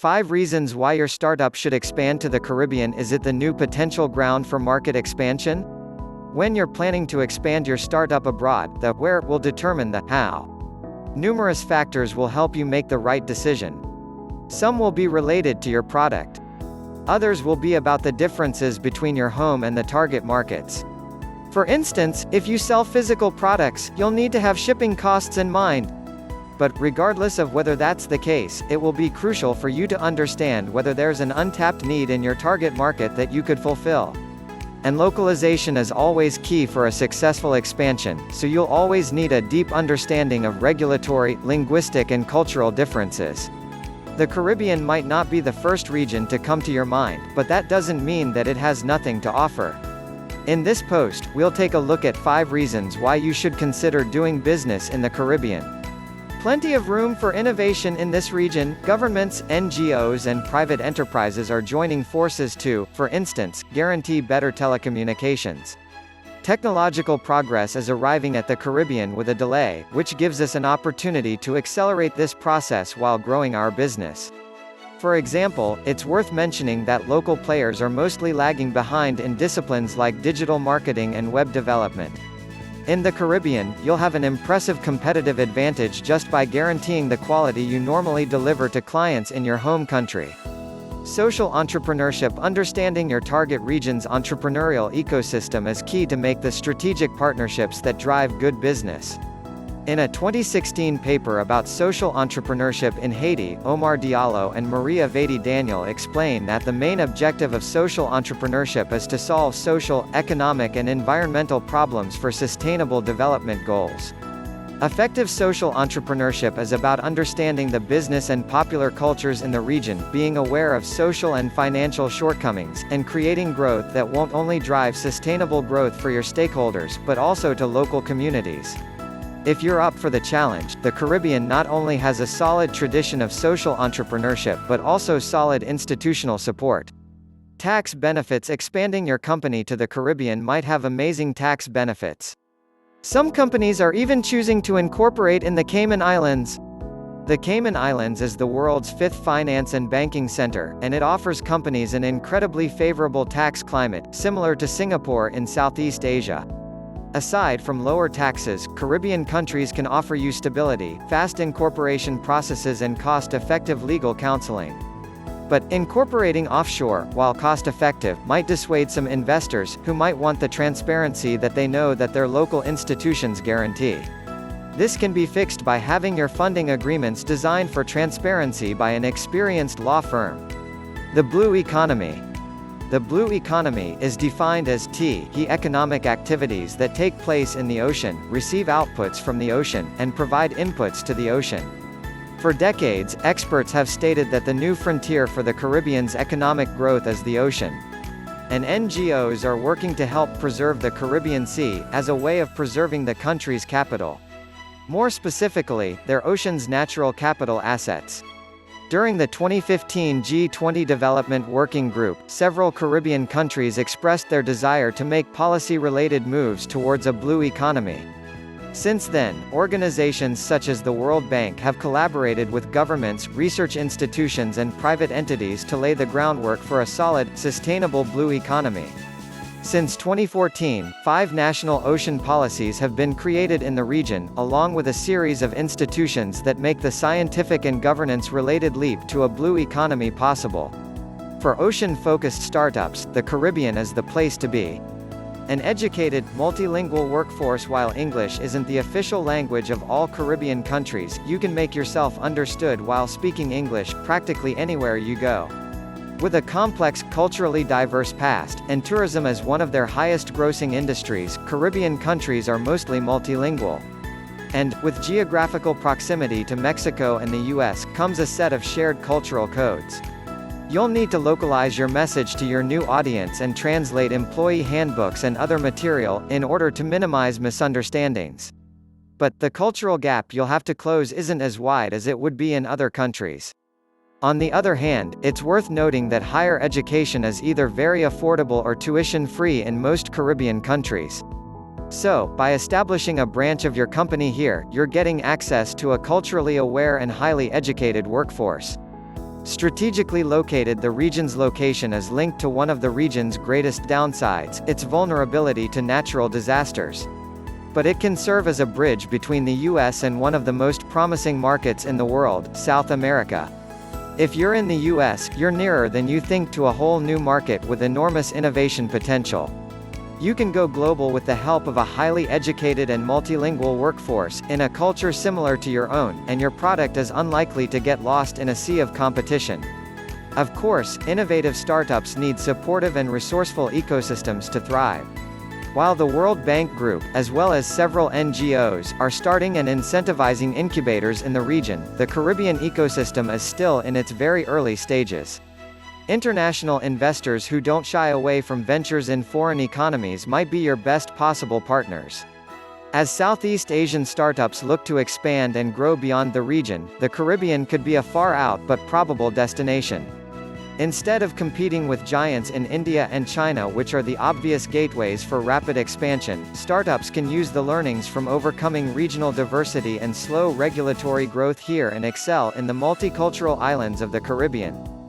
5 reasons why your startup should expand to the Caribbean. Is it the new potential ground for market expansion? When you're planning to expand your startup abroad, the where will determine the how. Numerous factors will help you make the right decision. Some will be related to your product. Others will be about the differences between your home and the target markets. For instance, if you sell physical products, you'll need to have shipping costs in mind. But regardless of whether that's the case, it will be crucial for you to understand whether there's an untapped need in your target market that you could fulfill. And localization is always key for a successful expansion, so you'll always need a deep understanding of regulatory, linguistic and cultural differences. The Caribbean might not be the first region to come to your mind, but that doesn't mean that it has nothing to offer. In this post, we'll take a look at 5 reasons why you should consider doing business in the Caribbean. Plenty of room for innovation in this region. Governments, NGOs and private enterprises are joining forces to, for instance, guarantee better telecommunications. Technological progress is arriving at the Caribbean with a delay, which gives us an opportunity to accelerate this process while growing our business. For example, it's worth mentioning that local players are mostly lagging behind in disciplines like digital marketing and web development. In the Caribbean, you'll have an impressive competitive advantage just by guaranteeing the quality you normally deliver to clients in your home country. Social entrepreneurship. Understanding your target region's entrepreneurial ecosystem is key to make the strategic partnerships that drive good business. In a 2016 paper about social entrepreneurship in Haiti, Omar Diallo and Maria Vadi Daniel explain that the main objective of social entrepreneurship is to solve social, economic and environmental problems for sustainable development goals. Effective social entrepreneurship is about understanding the business and popular cultures in the region, being aware of social and financial shortcomings, and creating growth that won't only drive sustainable growth for your stakeholders, but also to local communities. If you're up for the challenge, the Caribbean not only has a solid tradition of social entrepreneurship but also solid institutional support. Tax benefits. Expanding your company to the Caribbean might have amazing tax benefits. Some companies are even choosing to incorporate in the Cayman Islands. The Cayman Islands is the world's 5th finance and banking center, and it offers companies an incredibly favorable tax climate, similar to Singapore in Southeast Asia. Aside from lower taxes, Caribbean countries can offer you stability, fast incorporation processes and cost-effective legal counseling. But incorporating offshore, while cost-effective, might dissuade some investors, who might want the transparency that they know that their local institutions guarantee. This can be fixed by having your funding agreements designed for transparency by an experienced law firm. The blue economy. The blue economy is defined as t economic activities that take place in the ocean, receive outputs from the ocean, and provide inputs to the ocean. For decades, experts have stated that the new frontier for the Caribbean's economic growth is the ocean. And NGOs are working to help preserve the Caribbean Sea, as a way of preserving the country's capital. More specifically, their ocean's natural capital assets. During the 2015 G20 Development Working Group, several Caribbean countries expressed their desire to make policy-related moves towards a blue economy. Since then, organizations such as the World Bank have collaborated with governments, research institutions and private entities to lay the groundwork for a solid, sustainable blue economy. Since 2014, 5 national ocean policies have been created in the region, along with a series of institutions that make the scientific and governance-related leap to a blue economy possible. For ocean-focused startups, the Caribbean is the place to be. An educated, multilingual workforce. While English isn't the official language of all Caribbean countries, you can make yourself understood while speaking English, practically anywhere you go. With a complex, culturally diverse past, and tourism as one of their highest-grossing industries, Caribbean countries are mostly multilingual. And, with geographical proximity to Mexico and the US, comes a set of shared cultural codes. You'll need to localize your message to your new audience and translate employee handbooks and other material, in order to minimize misunderstandings. But, the cultural gap you'll have to close isn't as wide as it would be in other countries. On the other hand, it's worth noting that higher education is either very affordable or tuition-free in most Caribbean countries. So, by establishing a branch of your company here, you're getting access to a culturally aware and highly educated workforce. Strategically located, the region's location is linked to one of the region's greatest downsides, its vulnerability to natural disasters. But it can serve as a bridge between the US and one of the most promising markets in the world, South America. If you're in the US, you're nearer than you think to a whole new market with enormous innovation potential. You can go global with the help of a highly educated and multilingual workforce, in a culture similar to your own, and your product is unlikely to get lost in a sea of competition. Of course, innovative startups need supportive and resourceful ecosystems to thrive. While the World Bank Group, as well as several NGOs, are starting and incentivizing incubators in the region, the Caribbean ecosystem is still in its very early stages. International investors who don't shy away from ventures in foreign economies might be your best possible partners. As Southeast Asian startups look to expand and grow beyond the region, the Caribbean could be a far-out but probable destination. Instead of competing with giants in India and China, which are the obvious gateways for rapid expansion, startups can use the learnings from overcoming regional diversity and slow regulatory growth here and excel in the multicultural islands of the Caribbean.